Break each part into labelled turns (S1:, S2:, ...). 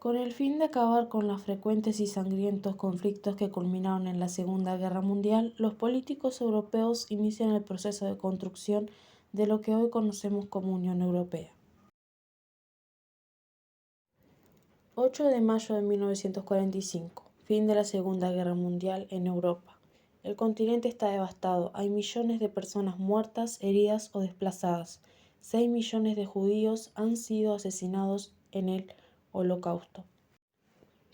S1: Con el fin de acabar con los frecuentes y sangrientos conflictos que culminaron en la Segunda Guerra Mundial, los políticos europeos inician el proceso de construcción de lo que hoy conocemos como Unión Europea. 8 de mayo de 1945, fin de la Segunda Guerra Mundial en Europa. El continente está devastado, hay millones de personas muertas, heridas o desplazadas. 6 millones de judíos han sido asesinados en el Holocausto.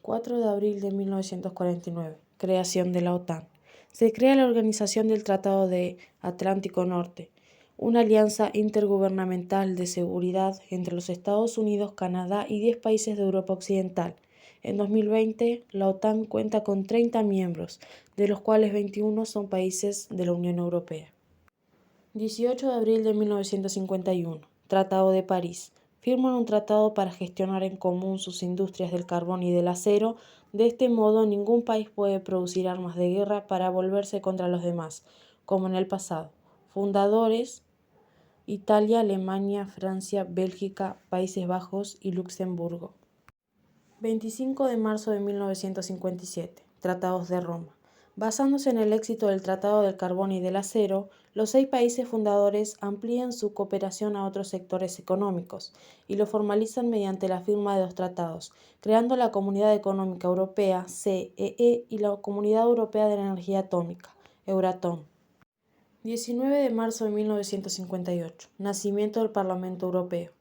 S1: 4 de abril de 1949, creación de la OTAN. Se crea la Organización del Tratado de Atlántico Norte, una alianza intergubernamental de seguridad entre los Estados Unidos, Canadá y 10 países de Europa Occidental. En 2020, la OTAN cuenta con 30 miembros, de los cuales 21 son países de la Unión Europea. 18 de abril de 1951, Tratado de París. Firman un tratado para gestionar en común sus industrias del carbón y del acero. De este modo, ningún país puede producir armas de guerra para volverse contra los demás, como en el pasado. Fundadores: Italia, Alemania, Francia, Bélgica, Países Bajos y Luxemburgo. 25 de marzo de 1957, Tratados de Roma. Basándose en el éxito del Tratado del Carbón y del Acero, los 6 países fundadores amplían su cooperación a otros sectores económicos y lo formalizan mediante la firma de 2 tratados, creando la Comunidad Económica Europea, CEE, y la Comunidad Europea de la Energía Atómica, Euratom. 19 de marzo de 1958, nacimiento del Parlamento Europeo.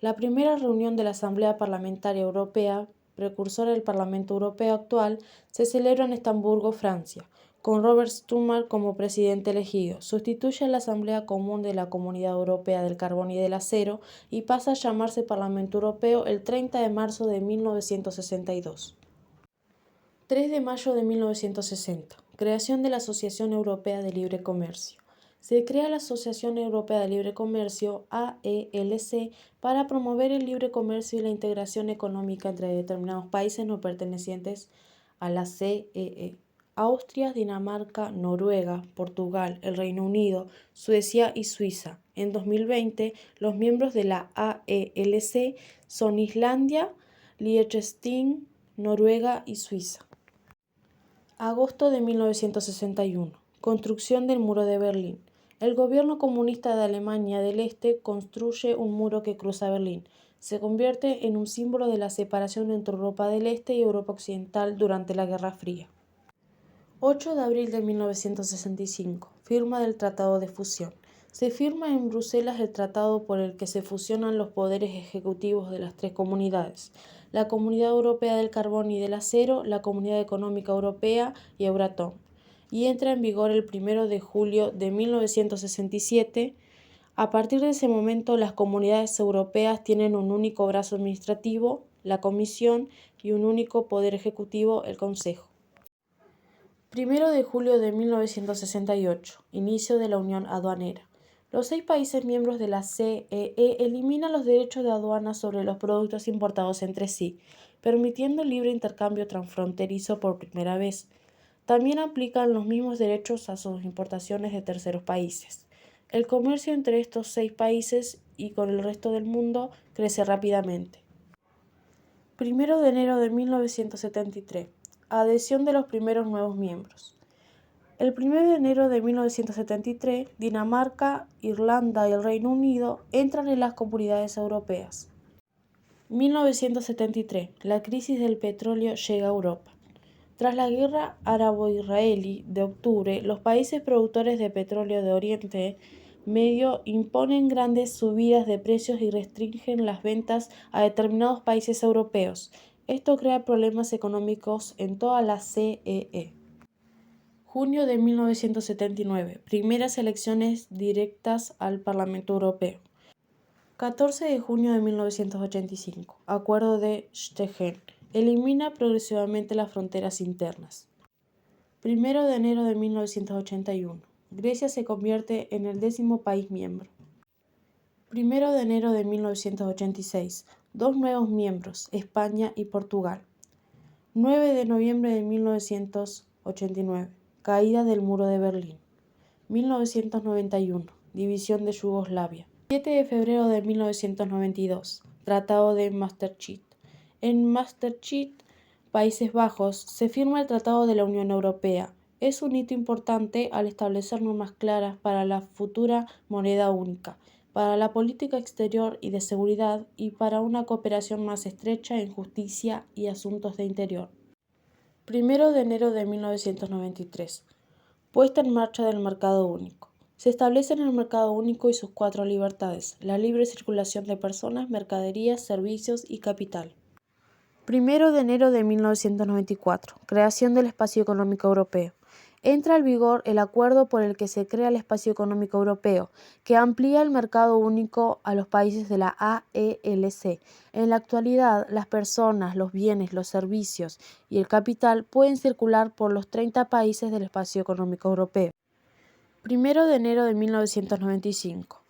S1: La primera reunión de la Asamblea Parlamentaria Europea, precursora del Parlamento Europeo actual, se celebra en Estamburgo, Francia, con Robert Schuman como presidente elegido. Sustituye a la Asamblea Común de la Comunidad Europea del Carbón y del Acero y pasa a llamarse Parlamento Europeo el 30 de marzo de 1962. 3 de mayo de 1960, creación de la Asociación Europea de Libre Comercio. Se crea la Asociación Europea de Libre Comercio, AELC, para promover el libre comercio y la integración económica entre determinados países no pertenecientes a la CEE. Austria, Dinamarca, Noruega, Portugal, el Reino Unido, Suecia y Suiza. En 2020, los miembros de la AELC son Islandia, Liechtenstein, Noruega y Suiza. Agosto de 1961. Construcción del Muro de Berlín. El gobierno comunista de Alemania del Este construye un muro que cruza Berlín. Se convierte en un símbolo de la separación entre Europa del Este y Europa Occidental durante la Guerra Fría. 8 de abril de 1965. Firma del Tratado de Fusión. Se firma en Bruselas el tratado por el que se fusionan los poderes ejecutivos de las 3 comunidades: la Comunidad Europea del Carbón y del Acero, la Comunidad Económica Europea y Euratom, y entra en vigor el 1 de julio de 1967. A partir de ese momento, las comunidades europeas tienen un único brazo administrativo, la Comisión, y un único poder ejecutivo, el Consejo. 1 de julio de 1968, inicio de la Unión Aduanera. Los 6 países miembros de la CEE eliminan los derechos de aduana sobre los productos importados entre sí, permitiendo el libre intercambio transfronterizo por primera vez. También aplican los mismos derechos a sus importaciones de terceros países. El comercio entre estos 6 países y con el resto del mundo crece rápidamente. 1 de enero de 1973. Adhesión de los primeros nuevos miembros. El 1 de enero de 1973, Dinamarca, Irlanda y el Reino Unido entran en las comunidades europeas. 1973. La crisis del petróleo llega a Europa. Tras la guerra árabo-israelí de octubre, los países productores de petróleo de Oriente Medio imponen grandes subidas de precios y restringen las ventas a determinados países europeos. Esto crea problemas económicos en toda la CEE. Junio de 1979. Primeras elecciones directas al Parlamento Europeo. 14 de junio de 1985. Acuerdo de Schengen. Elimina progresivamente las fronteras internas. 1 de enero de 1981. Grecia se convierte en el 10º país miembro. 1 de enero de 1986. 2 nuevos miembros, España y Portugal. 9 de noviembre de 1989. Caída del Muro de Berlín. 1991. División de Yugoslavia. 7 de febrero de 1992. Tratado de Maastricht. En Maastricht, Países Bajos, se firma el Tratado de la Unión Europea. Es un hito importante al establecer normas claras para la futura moneda única, para la política exterior y de seguridad y para una cooperación más estrecha en justicia y asuntos de interior. 1 de enero de 1993. Puesta en marcha del mercado único. Se establece en el mercado único y sus 4 libertades: la libre circulación de personas, mercaderías, servicios y capital. 1 de enero de 1994. Creación del Espacio Económico Europeo. Entra en vigor el acuerdo por el que se crea el Espacio Económico Europeo, que amplía el mercado único a los países de la AELC. En la actualidad, las personas, los bienes, los servicios y el capital pueden circular por los 30 países del Espacio Económico Europeo. 1 de enero de 1995.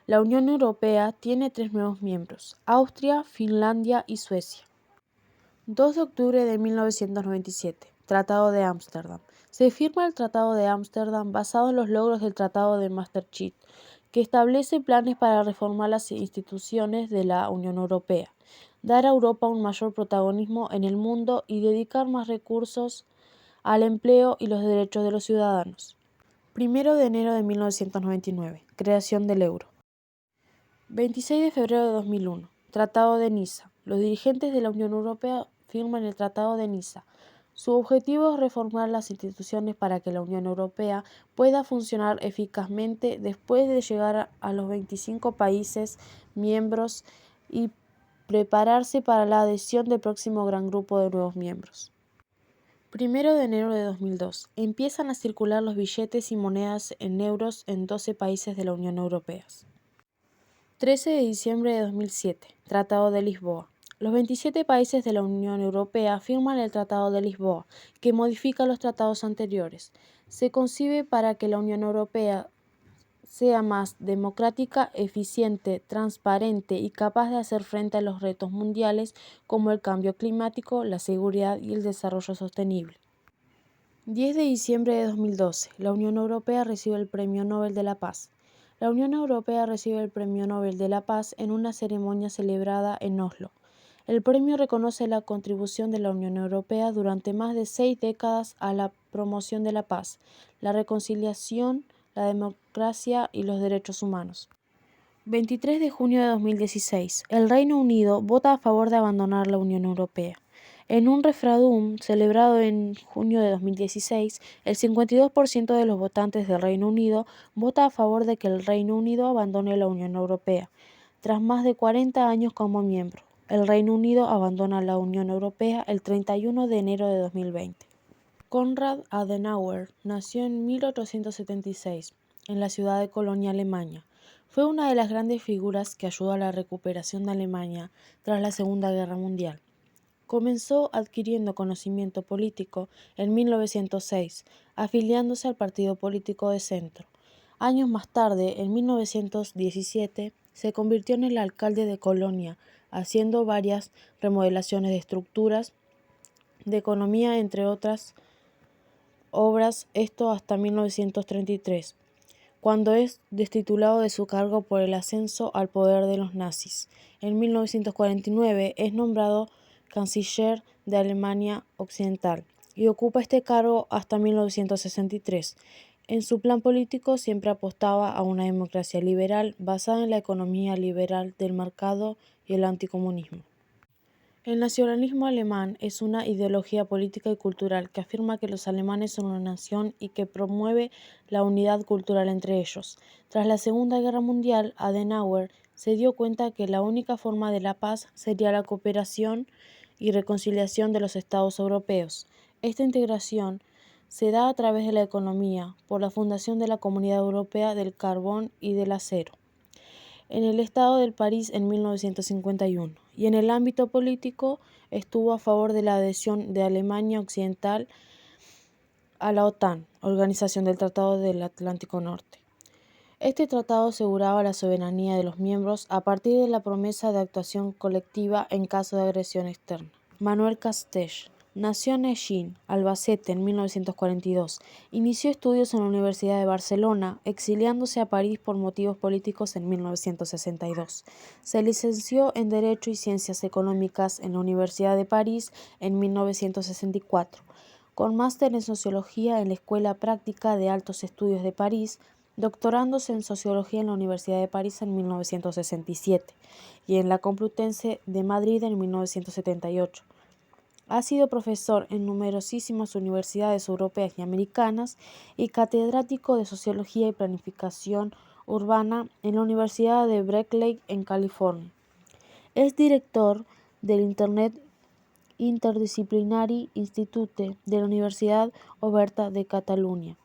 S1: La Unión Europea tiene 3 nuevos miembros: Austria, Finlandia y Suecia. 2 de octubre de 1997. Tratado de Ámsterdam. Se firma el Tratado de Ámsterdam basado en los logros del Tratado de Maastricht, que establece planes para reformar las instituciones de la Unión Europea, dar a Europa un mayor protagonismo en el mundo y dedicar más recursos al empleo y los derechos de los ciudadanos. 1 de enero de 1999. Creación del euro. 26 de febrero de 2001. Tratado de Niza. Los dirigentes de la Unión Europea firman el Tratado de Niza. Su objetivo es reformar las instituciones para que la Unión Europea pueda funcionar eficazmente después de llegar a los 25 países miembros y prepararse para la adhesión del próximo gran grupo de nuevos miembros. 1 de enero de 2002. Empiezan a circular los billetes y monedas en euros en 12 países de la Unión Europea. 13 de diciembre de 2007. Tratado de Lisboa. Los 27 países de la Unión Europea firman el Tratado de Lisboa, que modifica los tratados anteriores. Se concibe para que la Unión Europea sea más democrática, eficiente, transparente y capaz de hacer frente a los retos mundiales como el cambio climático, la seguridad y el desarrollo sostenible. 10 de diciembre de 2012. La Unión Europea recibe el Premio Nobel de la Paz. La Unión Europea recibe el Premio Nobel de la Paz en una ceremonia celebrada en Oslo. El premio reconoce la contribución de la Unión Europea durante más de 6 décadas a la promoción de la paz, la reconciliación, la democracia y los derechos humanos. 23 de junio de 2016. El Reino Unido vota a favor de abandonar la Unión Europea. En un referéndum celebrado en junio de 2016, el 52% de los votantes del Reino Unido vota a favor de que el Reino Unido abandone la Unión Europea. Tras más de 40 años como miembro, el Reino Unido abandona la Unión Europea el 31 de enero de 2020. Konrad Adenauer nació en 1876 en la ciudad de Colonia, Alemania. Fue una de las grandes figuras que ayudó a la recuperación de Alemania tras la Segunda Guerra Mundial. Comenzó adquiriendo conocimiento político en 1906, afiliándose al partido político de centro. Años más tarde, en 1917, se convirtió en el alcalde de Colonia, haciendo varias remodelaciones de estructuras, de economía, entre otras obras, esto hasta 1933, cuando es destituido de su cargo por el ascenso al poder de los nazis. En 1949 es nombrado canciller de Alemania Occidental y ocupa este cargo hasta 1963. En su plan político siempre apostaba a una democracia liberal basada en la economía liberal del mercado y el anticomunismo. El nacionalismo alemán es una ideología política y cultural que afirma que los alemanes son una nación y que promueve la unidad cultural entre ellos. Tras la Segunda Guerra Mundial, Adenauer se dio cuenta que la única forma de la paz sería la cooperación y reconciliación de los Estados europeos. Esta integración se da a través de la economía, por la fundación de la Comunidad Europea del Carbón y del Acero, en el Estado de París en 1951, y en el ámbito político estuvo a favor de la adhesión de Alemania Occidental a la OTAN, Organización del Tratado del Atlántico Norte. Este tratado aseguraba la soberanía de los miembros a partir de la promesa de actuación colectiva en caso de agresión externa. Manuel Castells. Nació en Ellín, Albacete, en 1942. Inició estudios en la Universidad de Barcelona, exiliándose a París por motivos políticos en 1962. Se licenció en Derecho y Ciencias Económicas en la Universidad de París en 1964, con máster en Sociología en la Escuela Práctica de Altos Estudios de París, doctorándose en Sociología en la Universidad de París en 1967 y en la Complutense de Madrid en 1978. Ha sido profesor en numerosísimas universidades europeas y americanas y catedrático de Sociología y Planificación Urbana en la Universidad de Berkeley en California. Es director del Internet Interdisciplinary Institute de la Universidad Oberta de Cataluña.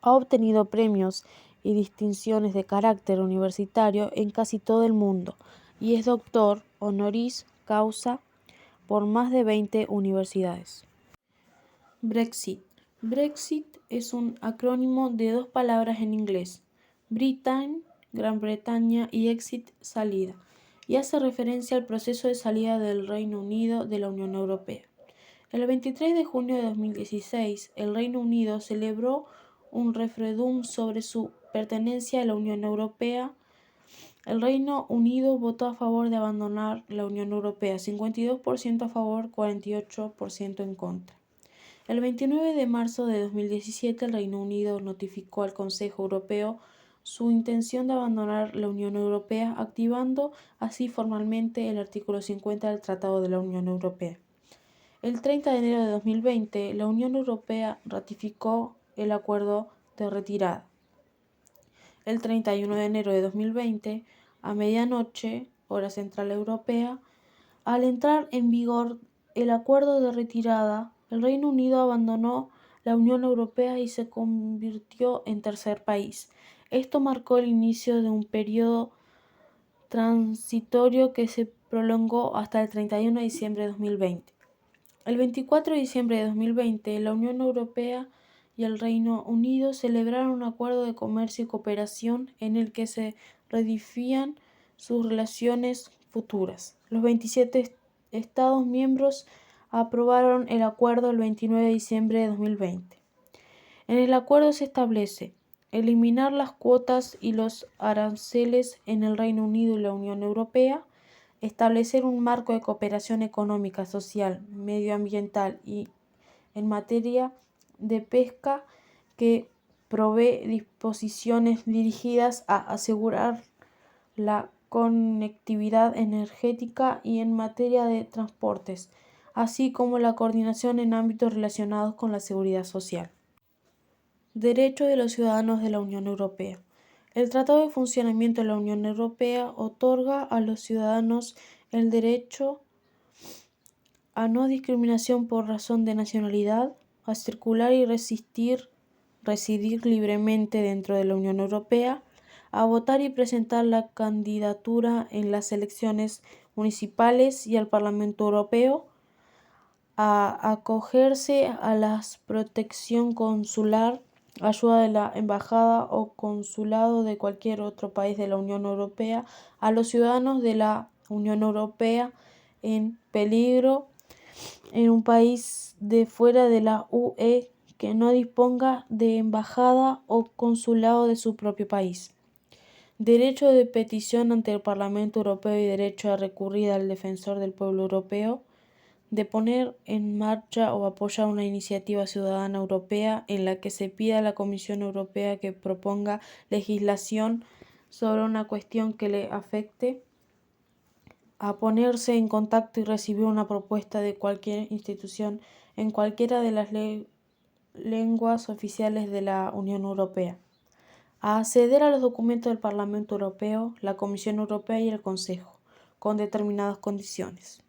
S1: Ha obtenido premios y distinciones de carácter universitario en casi todo el mundo y es doctor honoris causa por más de 20 universidades. Brexit. Brexit es un acrónimo de dos palabras en inglés, Britain, Gran Bretaña, y exit, salida, y hace referencia al proceso de salida del Reino Unido de la Unión Europea. El 23 de junio de 2016, el Reino Unido celebró un referéndum sobre su pertenencia a la Unión Europea. El Reino Unido votó a favor de abandonar la Unión Europea, 52% a favor, 48% en contra. El 29 de marzo de 2017, el Reino Unido notificó al Consejo Europeo su intención de abandonar la Unión Europea, activando así formalmente el artículo 50 del Tratado de la Unión Europea. El 30 de enero de 2020, la Unión Europea ratificó el acuerdo de retirada. El 31 de enero de 2020, a medianoche, hora central europea, al entrar en vigor el acuerdo de retirada, el Reino Unido abandonó la Unión Europea y se convirtió en tercer país. Esto marcó el inicio de un periodo transitorio que se prolongó hasta el 31 de diciembre de 2020. El 24 de diciembre de 2020, la Unión Europea y el Reino Unido celebraron un acuerdo de comercio y cooperación en el que se redefinían sus relaciones futuras. Los 27 Estados miembros aprobaron el acuerdo el 29 de diciembre de 2020. En el acuerdo se establece eliminar las cuotas y los aranceles en el Reino Unido y la Unión Europea, establecer un marco de cooperación económica, social, medioambiental y en materia de pesca que provee disposiciones dirigidas a asegurar la conectividad energética y en materia de transportes, así como la coordinación en ámbitos relacionados con la seguridad social. Derechos de los ciudadanos de la Unión Europea. El Tratado de Funcionamiento de la Unión Europea otorga a los ciudadanos el derecho a no discriminación por razón de nacionalidad, a circular y residir libremente dentro de la Unión Europea, a votar y presentar la candidatura en las elecciones municipales y al Parlamento Europeo, a acogerse a la protección consular, ayuda de la embajada o consulado de cualquier otro país de la Unión Europea, a los ciudadanos de la Unión Europea en peligro en un país de fuera de la UE que no disponga de embajada o consulado de su propio país. Derecho de petición ante el Parlamento Europeo y derecho a recurrir al Defensor del Pueblo Europeo, de poner en marcha o apoyar una iniciativa ciudadana europea en la que se pida a la Comisión Europea que proponga legislación sobre una cuestión que le afecte, a ponerse en contacto y recibir una propuesta de cualquier institución en cualquiera de las lenguas oficiales de la Unión Europea, a acceder a los documentos del Parlamento Europeo, la Comisión Europea y el Consejo, con determinadas condiciones.